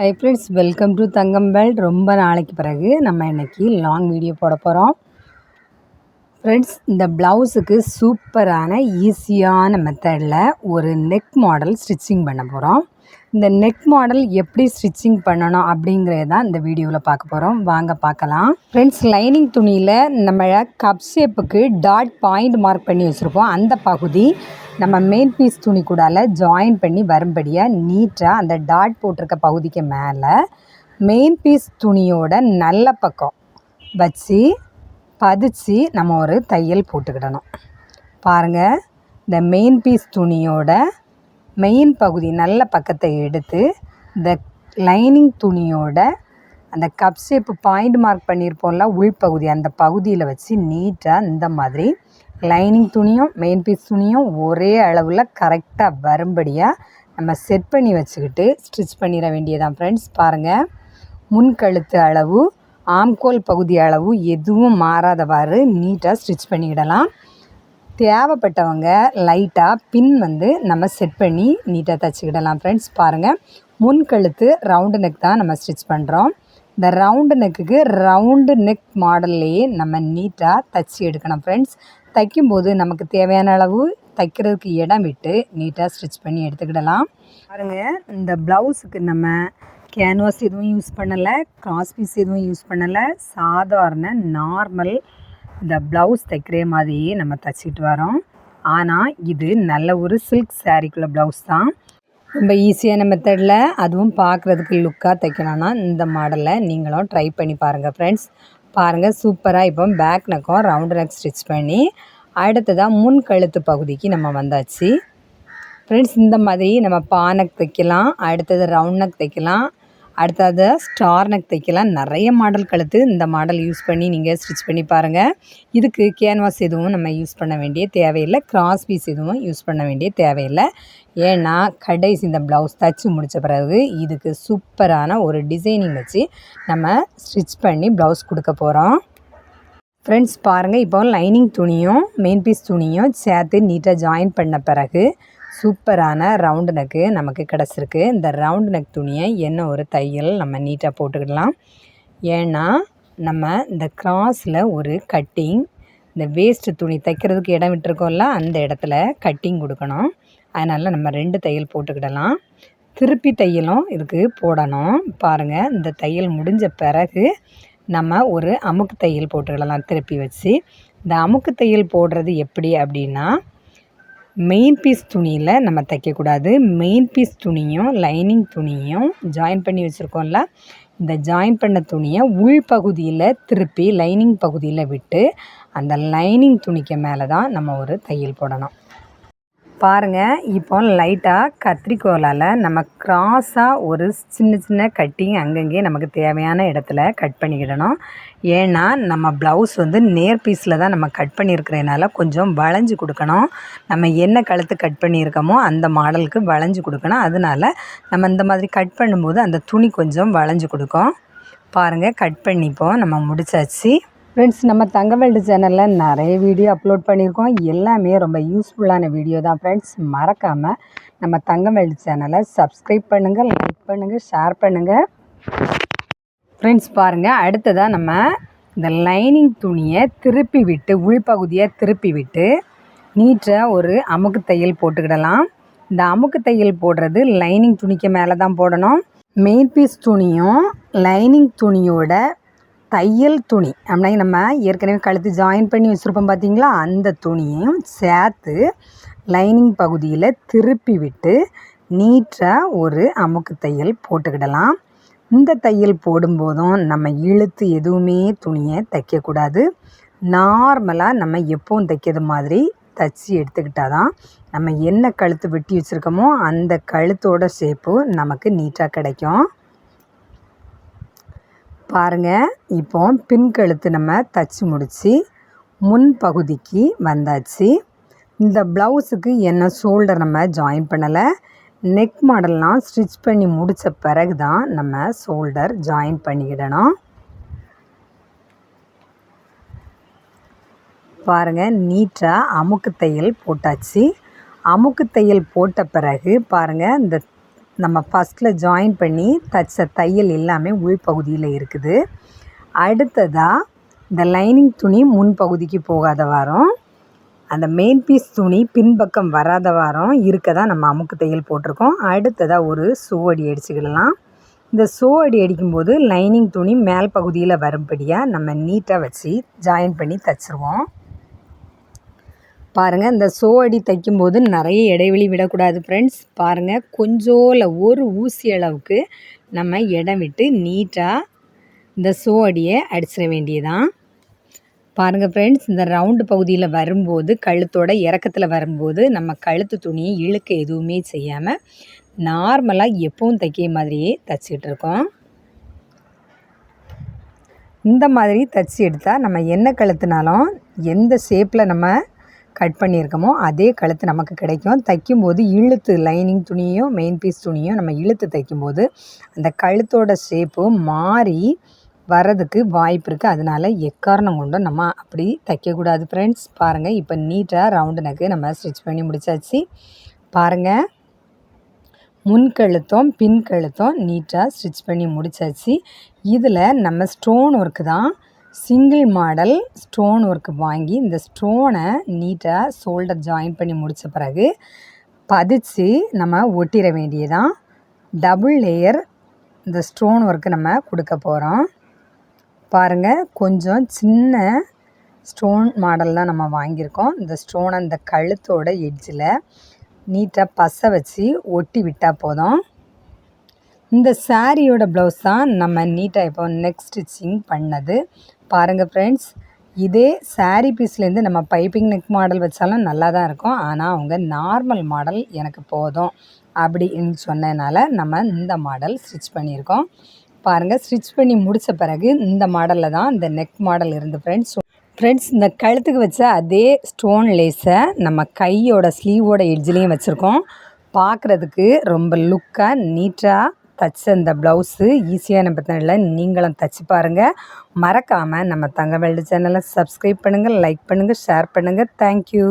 Hi friends, welcome to Thangam world. ரொம்ப நாளைக்கு பிறகு நம்ம இன்றைக்கி லாங் வீடியோ போட போகிறோம். ஃப்ரெண்ட்ஸ், இந்த ப்ளவுஸுக்கு சூப்பரான ஈஸியான மெத்தடில் ஒரு நெக் மாடல் ஸ்டிச்சிங் பண்ண போகிறோம். இந்த நெக் மாடல் எப்படி ஸ்டிச்சிங் பண்ணணும் அப்படிங்கிறத தான் இந்த வீடியோவில் பார்க்க போகிறோம். வாங்க பார்க்கலாம். ஃப்ரெண்ட்ஸ், லைனிங் துணியில் நம்ம கப் ஷேப்புக்கு டாட் பாயிண்ட் மார்க் பண்ணி வச்சுருப்போம். அந்த பகுதி நம்ம மெயின் பீஸ் துணி கூடால ஜாயின் பண்ணி வரும்படியாக நீட்டாக அந்த டாட் போட்டிருக்க பகுதிக்கு மேலே மெயின் பீஸ் துணியோட நல்ல பக்கம் வச்சு பதிச்சு நம்ம ஒரு தையல் போட்டுக்கிடணும். பாருங்கள், இந்த மெயின் பீஸ் துணியோட மெயின் பகுதி நல்ல பக்கத்தை எடுத்து இந்த லைனிங் துணியோட அந்த கப் ஷேப்பு பாயிண்ட் மார்க் பண்ணியிருப்போம்ல உள்பகுதி, அந்த பகுதியில் வச்சு நீட்டாக இந்த மாதிரி லைனிங் துணியும் மெயின் பீஸ் துணியும் ஒரே அளவில் கரெக்டாக வரும்படியாக நம்ம செட் பண்ணி வச்சுக்கிட்டு ஸ்டிச் பண்ணிட வேண்டியதான். ஃப்ரெண்ட்ஸ், பாருங்கள், முன்கழுத்து அளவு ஆம்கோல் பகுதி அளவு எதுவும் மாறாதவாறு நீட்டாக ஸ்டிச் பண்ணிக்கிடலாம். தேவைப்பட்டவங்க லைட்டாக பின் நம்ம செட் பண்ணி நீட்டாக தைச்சிக்கிடலாம். ஃப்ரெண்ட்ஸ், பாருங்கள், முன்கழுத்து ரவுண்டு நெக் தான் நம்ம ஸ்டிச் பண்ணுறோம். இந்த ரவுண்டு நெக்குக்கு ரவுண்டு நெக் மாடல்லையே நம்ம நீட்டாக தைச்சி எடுக்கணும். ஃப்ரெண்ட்ஸ், தைக்கும்போது நமக்கு தேவையான அளவு தைக்கிறதுக்கு இடம் விட்டு நீட்டாக ஸ்டிச் பண்ணி எடுத்துக்கிடலாம். பாருங்கள், இந்த ப்ளவுஸுக்கு நம்ம கேன்வாஸ் எதுவும் யூஸ் பண்ணலை, கிராஸ் பீஸ் எதுவும் யூஸ் பண்ணலை. சாதாரண நார்மல் இந்த ப்ளவுஸ் தைக்கிற மாதிரியே நம்ம தைச்சிட்டு வரோம். ஆனால் இது நல்ல ஒரு சில்க் சாரீக்குள்ள ப்ளவுஸ் தான். ரொம்ப ஈஸியான மெத்தடில், அதுவும் பார்க்குறதுக்கு லுக்காக தைக்கணும்னா இந்த மாடலை நீங்களும் ட்ரை பண்ணி பாருங்கள். ஃப்ரெண்ட்ஸ், பாருங்கள், சூப்பராக இப்போ பேக் நெக்கும் ரவுண்டு நெக் ஸ்டிச் பண்ணி அடுத்ததாக முன் கழுத்து பகுதிக்கு நம்ம வந்தாச்சு. ஃப்ரெண்ட்ஸ், இந்த மாதிரி நம்ம பா நெக் தைக்கலாம், அடுத்தது ரவுண்ட் நெக் தைக்கலாம், அடுத்தது ஸ்டார் நெக் தைக்கலாம். நிறைய மாடல் கழுத்து இந்த மாடல் யூஸ் பண்ணி நீங்கள் ஸ்டிச் பண்ணி பாருங்கள். இதுக்கு கேன்வாஸ் எதுவும் நம்ம யூஸ் பண்ண வேண்டிய தேவையில்லை, கிராஸ் பீஸ் எதுவும் யூஸ் பண்ண வேண்டிய தேவையில்லை. ஏன்னா கடைசி இந்த ப்ளவுஸ் தைச்சி முடித்த பிறகு இதுக்கு சூப்பரான ஒரு டிசைனிங் வச்சு நம்ம ஸ்டிச் பண்ணி ப்ளவுஸ் கொடுக்க போகிறோம். ஃப்ரெண்ட்ஸ், பாருங்கள், இப்போ லைனிங் துணியும் மெயின் பீஸ் துணியும் சேர்த்து நீட்டாக ஜாயின் பண்ண பிறகு சூப்பரான ரவுண்டு நெக்கு நமக்கு கிடச்சிருக்கு. இந்த ரவுண்டு நெக் துணியை என்ன ஒரு தையல் நம்ம நீட்டாக போட்டுக்கிடலாம். ஏன்னா நம்ம இந்த கிராஸில் ஒரு கட்டிங், இந்த வேஸ்ட்டு துணி தைக்கிறதுக்கு இடம் விட்டுருக்கோம்ல, அந்த இடத்துல கட்டிங் கொடுக்கணும். அதனால் நம்ம 2 தையல் போட்டுக்கிடலாம். திருப்பி தையலும் இதுக்கு போடணும். பாருங்கள், இந்த தையல் முடிஞ்ச பிறகு நம்ம ஒரு அமுக்கு தையல் போட்டுக்கிடலாம் திருப்பி வச்சு. இந்த அமுக்கு தையல் போடுறது எப்படி அப்படின்னா, மெயின் பீஸ் துணியில் நம்ம தைக்கக்கூடாது. மெயின் பீஸ் துணியும் லைனிங் துணியும் ஜாயின் பண்ணி வச்சுருக்கோம்ல, இந்த ஜாயின் பண்ண துணியை உள்பகுதியில் திருப்பி லைனிங் பகுதியில் விட்டு அந்த லைனிங் துணிக்கு மேலே தான் நம்ம ஒரு தையல் போடணும். பாருங்கள், இப்போ லைட்டாக கத்திரிக்கோலால் நம்ம கிராஸாக ஒரு சின்ன சின்ன கட்டிங் அங்கங்கே நமக்கு தேவையான இடத்துல கட் பண்ணிக்கிடணும். ஏன்னா நம்ம ப்ளவுஸ் நேர் பீஸில் தான் நம்ம கட் பண்ணியிருக்கிறதுனால கொஞ்சம் வளைஞ்சி கொடுக்கணும். நம்ம என்ன கழுத்து கட் பண்ணியிருக்கோமோ அந்த மாடலுக்கு வளைஞ்சி கொடுக்கணும். அதனால் நம்ம இந்த மாதிரி கட் பண்ணும்போது அந்த துணி கொஞ்சம் வளைஞ்சி கொடுக்கும். பாருங்கள், கட் பண்ணிப்போம் நம்ம முடிச்சாச்சு. ஃப்ரெண்ட்ஸ், நம்ம தங்கம் வேர்ல்டு சேனலில் நிறைய வீடியோ அப்லோட் பண்ணியிருக்கோம். எல்லாமே ரொம்ப யூஸ்ஃபுல்லான வீடியோ தான். ஃப்ரெண்ட்ஸ், மறக்காமல் நம்ம தங்கம் வேர்ல்டு சேனலை சப்ஸ்கிரைப் பண்ணுங்கள், லைக் பண்ணுங்கள், ஷேர் பண்ணுங்கள். ஃப்ரெண்ட்ஸ், பாருங்கள், அடுத்ததாக நம்ம இந்த லைனிங் துணியை திருப்பி விட்டு உள்பகுதியை திருப்பி விட்டு நீட்டாக ஒரு அமுக்கு தையல் போட்டுக்கிடலாம். இந்த அமுக்கு தையல் போடுறது லைனிங் துணிக்கு மேலே தான் போடணும். மெயின் பீஸ் துணியும் லைனிங் துணியோட தையல் துணி அப்படின்னா நம்ம ஏற்கனவே கழுத்து ஜாயின் பண்ணி வச்சுருப்போம் பார்த்தீங்களா, அந்த துணியையும் சேர்த்து லைனிங் பகுதியில் திருப்பி விட்டு நீட்டாக ஒரு அமுக்கு தையல் போட்டுக்கிடலாம். இந்த தையல் போடும்போதும் நம்ம இழுத்து எதுவுமே துணியை தைக்கக்கூடாது. நார்மலாக நம்ம எப்பவும் தைக்கிறது மாதிரி தைச்சி எடுத்துக்கிட்டால் தான் நம்ம என்ன கழுத்து வெட்டி வச்சுருக்கோமோ அந்த கழுத்தோட ஷேப்பு நமக்கு நீட்டாக கிடைக்கும். பாருங்கள், இப்போ பின் கழுத்து நம்ம தைச்சி முடித்து முன் பகுதிக்கு வந்தாச்சு. இந்த ப்ளவுஸுக்கு என்ன ஷோல்டர் நம்ம ஜாயின் பண்ணலை. நெக் மாடல்லாம் ஸ்டிச் பண்ணி முடித்த பிறகு தான் நம்ம ஷோல்டர் ஜாயின் பண்ணிக்கிடணும். பாருங்கள், நீட்டாக அமுக்கு தையல் போட்டாச்சு. அமுக்கு தையல் போட்ட பிறகு பாருங்கள், இந்த நம்ம ஃபஸ்ட்டில் ஜாயின் பண்ணி தைச்ச தையல் எல்லாமே உள்பகுதியில் இருக்குது. அடுத்ததாக இந்த லைனிங் துணி முன்பகுதிக்கு போகாத வாரம், அந்த மெயின் பீஸ் துணி பின்பக்கம் வராத வாரம் இருக்க தான் நம்ம அமுக்கு தையல் போட்டிருக்கோம். அடுத்ததாக ஒரு சோடி அடிச்சுக்கிடலாம். இந்த சோடி அடிக்கும்போது லைனிங் துணி மேல் பகுதியில் வரும்படியாக நம்ம நீட்டாக வச்சு ஜாயின் பண்ணி தைச்சிருவோம். பாருங்கள், இந்த சோடி தைக்கும்போது நிறைய இடைவெளி விடக்கூடாது ஃப்ரெண்ட்ஸ். பாருங்கள், கொஞ்சோல ஒரு ஊசி அளவுக்கு நம்ம இடம் விட்டு நீட்டாக இந்த சோடியை அடிச்சிட வேண்டியதான். பாருங்கள் ஃப்ரெண்ட்ஸ், இந்த ரவுண்டு பகுதியில் வரும்போது கழுத்தோட இறக்கத்தில் வரும்போது நம்ம கழுத்து துணியை இழுக்க எதுவுமே செய்யாமல் நார்மலாக எப்பவும் தைக்கிற மாதிரியே தைச்சிக்கிட்டு இருக்கோம். இந்த மாதிரி தைச்சி எடுத்தால் நம்ம என்ன கழுத்துனாலும் எந்த ஷேப்பில் நம்ம கட் பண்ணியிருக்கோமோ அதே கழுத்து நமக்கு கிடைக்கும். தைக்கும்போது இழுத்து லைனிங் துணியும் மெயின் பீஸ் துணியும் நம்ம இழுத்து தைக்கும்போது அந்த கழுத்தோட ஷேப்பு மாறி வரதுக்கு வாய்ப்பு இருக்குது. அதனால் எக்காரணம் கொண்டும் நம்ம அப்படி தைக்கக்கூடாது ஃப்ரெண்ட்ஸ். பாருங்கள், இப்போ நீட்டாக ரவுண்டு நெக்கு நம்ம ஸ்டிச் பண்ணி முடித்தாச்சு. பாருங்கள், முன் கழுத்தும் பின் கழுத்தும் நீட்டாக ஸ்டிச் பண்ணி முடித்தாச்சு. இதில் நம்ம ஸ்டோன் ஒர்க்கு தான் சிங்கிள் மாடல் ஸ்டோன் ஒர்க்கு வாங்கி இந்த ஸ்டோனை நீட்டாக ஷோல்டர் ஜாயின் பண்ணி முடித்த பிறகு பதிச்சு நம்ம ஒட்டிட வேண்டியதான். டபுள் லேயர் இந்த ஸ்டோன் ஒர்க்கு நம்ம கொடுக்க போகிறோம். பாருங்கள், கொஞ்சம் சின்ன ஸ்டோன் மாடல் தான் நம்ம வாங்கியிருக்கோம். இந்த ஸ்டோனை இந்த கழுத்தோட எட்ஜில் நீட்டாக பசை வச்சு ஒட்டி விட்டால் போதும். இந்த சாரியோட ப்ளவுஸ் தான் நம்ம நீட்டாக இப்போ நெக் ஸ்டிச்சிங் பண்ணது. பாருங்கள் ஃப்ரெண்ட்ஸ், இதே சாரீ பீஸ்லேருந்து நம்ம பைப்பிங் நெக் மாடல் வச்சாலும் நல்லா தான் இருக்கும். ஆனால் அவங்க நார்மல் மாடல் எனக்கு போதும் அப்படின்னு சொன்னதுனால நம்ம இந்த மாடல் ஸ்டிச் பண்ணியிருக்கோம். பாருங்கள், ஸ்டிச் பண்ணி முடித்த பிறகு இந்த மாடலில் தான் இந்த நெக் மாடல் இருந்து ஃப்ரெண்ட்ஸ் இந்த கழுத்துக்கு வச்ச அதே ஸ்டோன் லேஸை நம்ம கையோட ஸ்லீவோட எட்ஜ்லேயும் வச்சுருக்கோம். பார்க்குறதுக்கு ரொம்ப லுக்காக நீட்டாக தைச்ச இந்த ப்ளவுஸு ஈஸியான மெத்தடில் நீங்களும் தைச்சி பாருங்கள். மறக்காமல் நம்ம தங்கவேல்டு சேனலை சப்ஸ்கிரைப் பண்ணுங்கள், லைக் பண்ணுங்கள், ஷேர் பண்ணுங்கள். தேங்க்யூ.